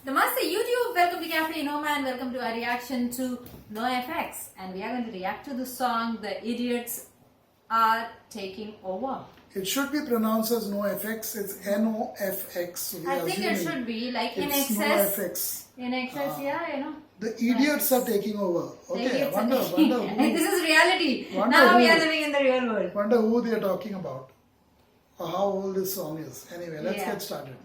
Namaste YouTube, welcome to CAFE ENOMA and welcome to our reaction to NOFX, and we are going to react to the song The Idiots Are Taking Over. It should be pronounced as NOFX, it's NOFX. So I think it should be like in it's excess. NOFX. In excess, yeah, you know. The idiots are taking over. Okay, wonder who. This is reality. Wonder now who. we are living in the real world. Wonder who they are talking about. Or how old this song is. Anyway, let's get started.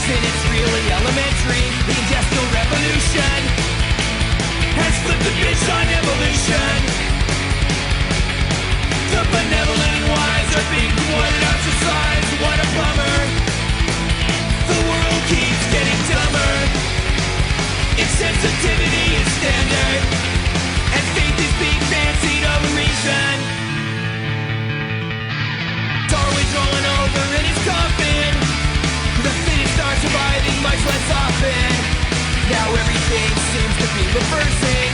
It's really elementary. The Industrial Revolution has flipped the bitch on evolution. The benevolent wise are being thwarted, ostracized. What a bummer. The world keeps getting dumber. Insensitivity is standard, and faith is being fancied over reason. Darwin's rolling over in his coffin. The fittest are surviving much less often. Now everything seems to be reversing,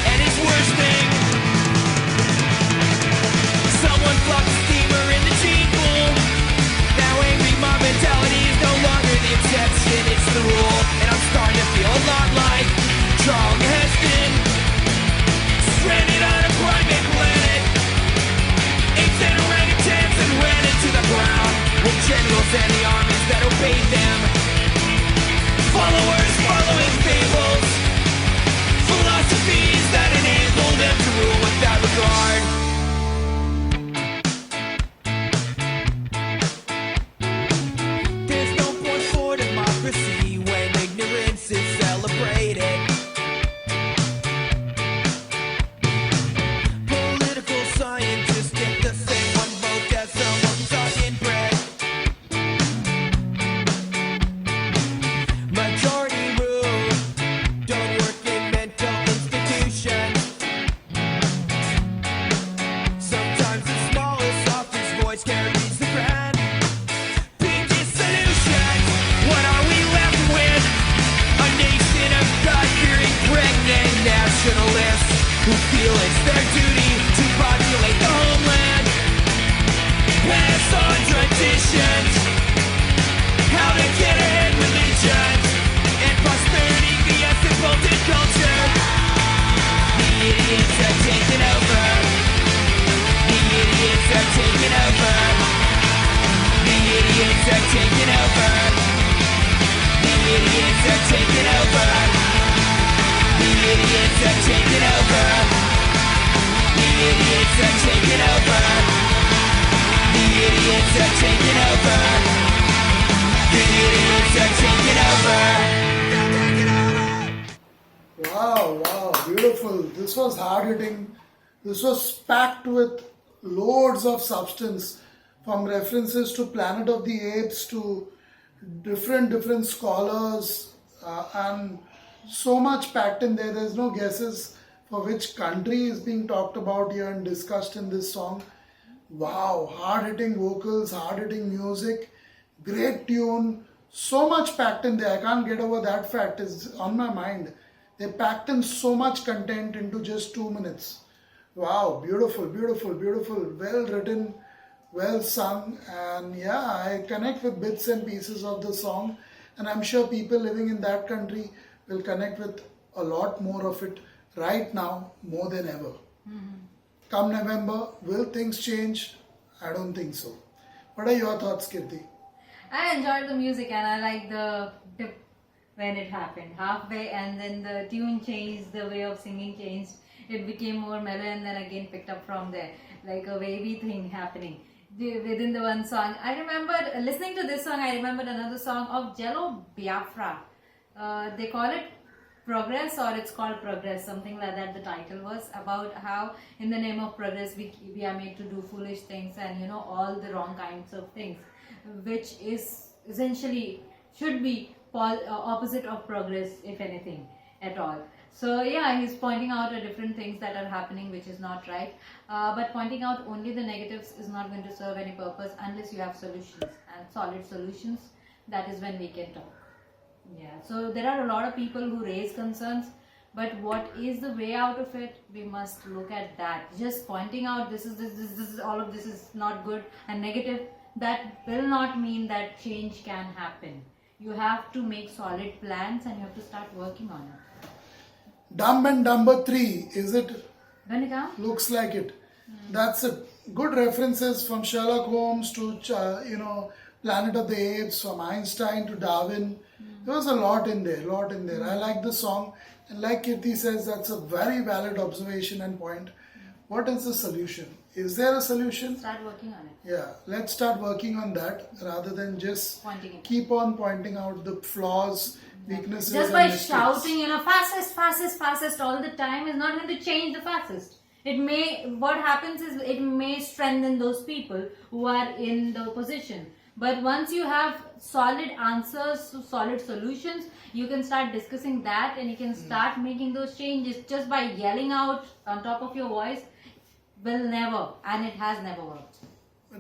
and it's worsening. Someone flopped a steamer in the gene pool. Now angry mob mentality is no longer the exception, it's the rule. And I'm starting to feel a lot like Charlton Heston, stranded on a private planet. Apes and orangutans and ran into the ground, with generals and the armies that obeyed them. Followers following fables, philosophies that enable them to rule without regard. There's no point for democracy when ignorance is celebrated. Political scientists get the same one vote as someone who's inbred. Majority rule don't work in mental institutions. Sometimes the smallest, softest voice carries the brand. Biggest solutions. What are we left with? A nation of God-fearing pregnant nationalists who feel it's their duty to populate the homeland. Pass on traditions, how to get ahead religions, and prosperity via simple culture. The idiots are taking over. The idiots are taking over. The idiots are taking over. The idiots are taking over. The idiots are taking over. The idiots are taking over. The idiots are taking over. The idiots are taking over. Wow, beautiful. This was hard hitting. This was packed with loads of substance, from references to Planet of the Apes to different scholars, and so much packed in there. There's no guesses for which country is being talked about here and discussed in this song. Wow, hard hitting vocals, hard hitting music, great tune, so much packed in there. I can't get over that fact, it's on my mind. They packed in so much content into just 2 minutes. Wow, beautiful, well written, well sung, and yeah, I connect with bits and pieces of the song, and I'm sure people living in that country will connect with a lot more of it right now, more than ever. Come November, will things change? I don't think so. What are your thoughts, Kirti? I enjoyed the music and I like the dip when it happened halfway, and then the tune changed, the way of singing changed. It became more mellow and then again picked up from there, like a wavy thing happening. within the one song. I remember listening to this song. I remembered another song of Jello Biafra. They call it Progress, or it's called Progress, something like that. The title was about how in the name of progress we are made to do foolish things and all the wrong kinds of things, which is essentially should be opposite of progress, if anything at all. So yeah, he's pointing out different things that are happening which is not right, but pointing out only the negatives is not going to serve any purpose unless you have solutions, and solid solutions. That is when we can talk. Yeah, so there are a lot of people who raise concerns, but what is the way out of it? We must look at that. Just pointing out this is all of this is not good and negative, that will not mean that change can happen. You have to make solid plans and you have to start working on it. Dumb and Dumber 3, is it? Vanika? Looks like it. That's it. Good references from Sherlock Holmes to Planet of the Apes, from Einstein to Darwin. There was a lot in there, I like the song, and like Kirti says, that's a very valid observation and point. What is the solution? Is there a solution? Start working on it. Yeah, let's start working on that rather than just Pointing it. keep on pointing out the flaws, weaknesses, Just by and mistakes. shouting, fascist all the time is not going to change the fascist. What happens is it may strengthen those people who are in the opposition. But once you have solid answers, solid solutions, you can start discussing that and you can start making those changes. Just by yelling out on top of your voice will never, and it has never worked.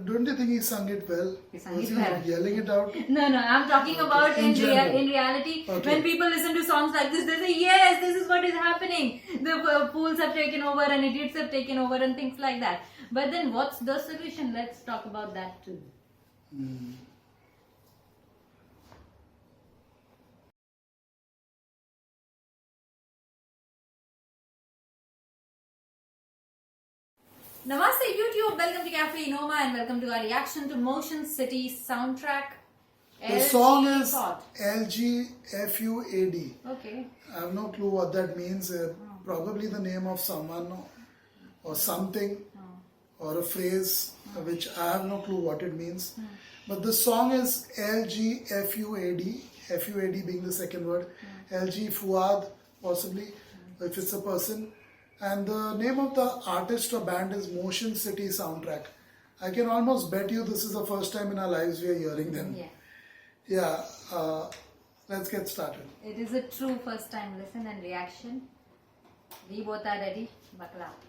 Don't you think he sung it well? He sung Was it well. Yelling it out? No, I'm talking about in reality. Okay. When people listen to songs like this, they say, yes, this is what is happening. The fools have taken over and idiots have taken over and things like that. But then what's the solution? Let's talk about that too. Namaste YouTube, welcome to CAFE ENOMA and welcome to our reaction to Motion City soundtrack. The song is FUAD. LGFUAD. Okay. I have no clue what that means. Probably the name of someone or something or a phrase which I have no clue what it means. But the song is LGFUAD, FUAD being the second word, LG FUAD possibly if it's a person. And the name of the artist or band is Motion City Soundtrack. I can almost bet you this is the first time in our lives we are hearing them. Yeah. Yeah, let's get started. It is a true first time listen and reaction. We both are ready. Buckle up.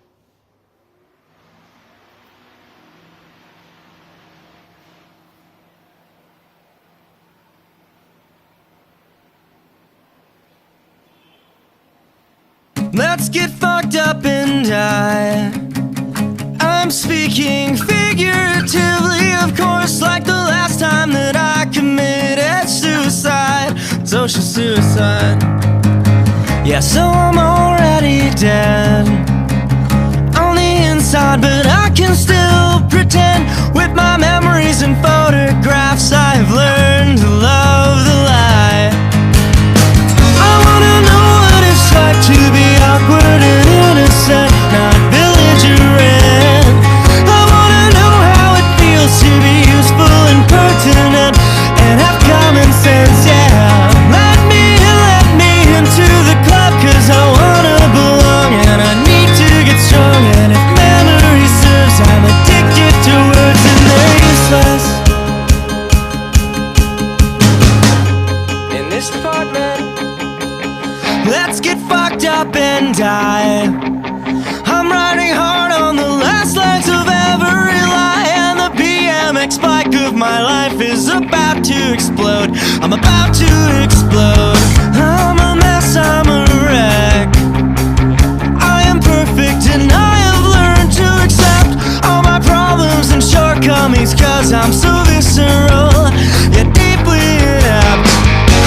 Let's get fucked up and die. I'm speaking figuratively, of course, like the last time that I committed suicide, social suicide. Yeah, so I'm already dead on the inside, but I can still pretend with my memories and photographs. I've learned to love the lie. I wanna know what it's like to be awkward and innocent, not belligerent. I wanna know how it feels to be useful and pertinent and have common sense, yeah. Let me into the club, cause I wanna belong and I need to get strong. And if memory serves, I'm addicted to words and they're useless. In this apartment, let's get fucked up and die. I'm riding hard on the last legs of every lie, and the BMX bike of my life is about to explode. I'm about to explode. I'm a mess, I'm a wreck. I am perfect and I have learned to accept all my problems and shortcomings, cause I'm so visceral, yet deeply inept.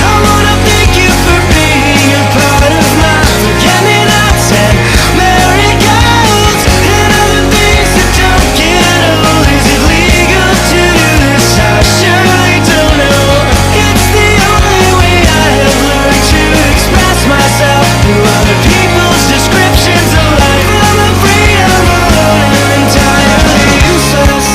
I wanna thank you for being a part of my forget-me-nots and marigolds and other things that don't get old. Is it legal to do this? I surely don't know. It's the only way I have learned to express myself through other people's descriptions of life. I'm afraid I'm alone and entirely useless.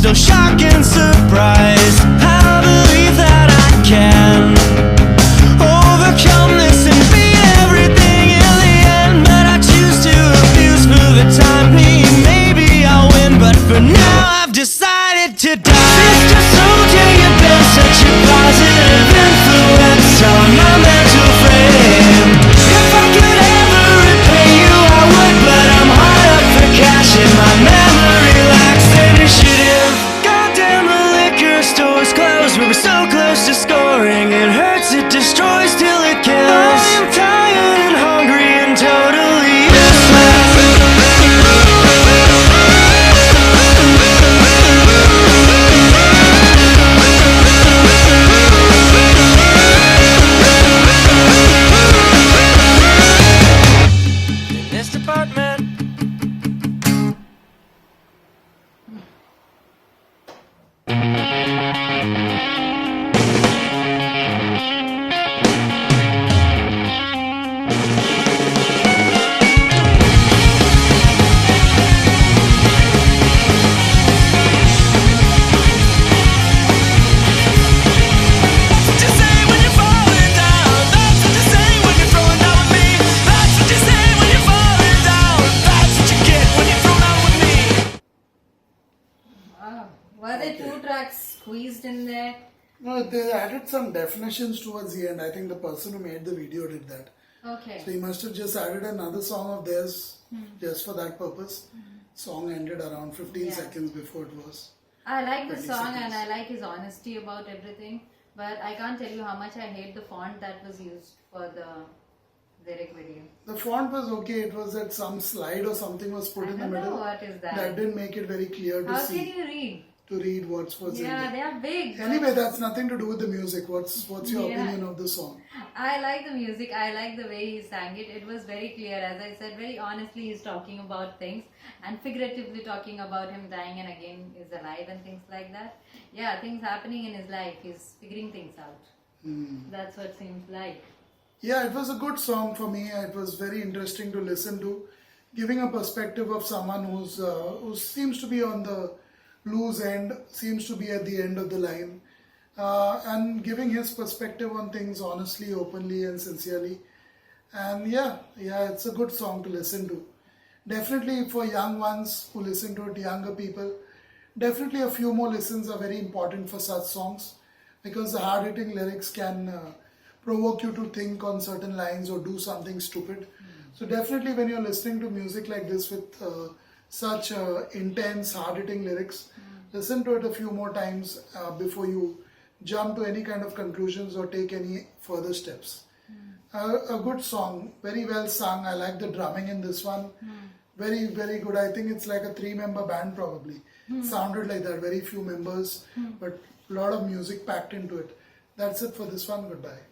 still shock and surprise. I believe that I can overcome this and beat everything in the end. But I choose to abuse for the time being. Maybe I'll win, but for now I've decided to die. Sister soldier, you've been such a positive influence on my mental frame. If I could ever repay you, I would, but I'm hard up for cash and my memory lacks initiative. Goddamn, the liquor store's closed. We were so close to scoring. It hurts, it destroys till it kills. I am tired and hungry and totally useless. In this department. Wow. Were there two tracks squeezed in there? No, they added some definitions towards the end. I think the person who made the video did that. Okay. So he must have just added another song of theirs just for that purpose. Song ended around 15 Yeah. seconds before it was. I like the 20 song seconds. and I like his honesty about everything, but I can't tell you how much I hate the font that was used for the lyric video. The font was okay. It was that some slide or something was put I in the don't know middle. what is that. That didn't make it very clear to How see, can you read? to read what's in Yeah, there. they are big. but Anyway, that's nothing to do with the music. What's your Yeah. opinion of the song? I like the music. I like the way he sang it. It was very clear. As I said, very honestly, he's talking about things and figuratively talking about him dying and again is alive and things like that. Yeah, things happening in his life. He's figuring things out. That's what seems like. Yeah, it was a good song for me. It was very interesting to listen to, giving a perspective of someone who seems to be on the loose end, seems to be at the end of the line, and giving his perspective on things honestly, openly, and sincerely. And yeah, it's a good song to listen to. Definitely for young ones who listen to it, younger people, definitely a few more listens are very important for such songs, because the hard-hitting lyrics can provoke you to think on certain lines or do something stupid. So definitely when you're listening to music like this with such intense, hard-hitting lyrics, listen to it a few more times before you jump to any kind of conclusions or take any further steps. A good song, very well sung. I like the drumming in this one. Very, very good. I think it's like a 3-member band probably. Sounded like that, very few members, but a lot of music packed into it. That's it for this one. Goodbye.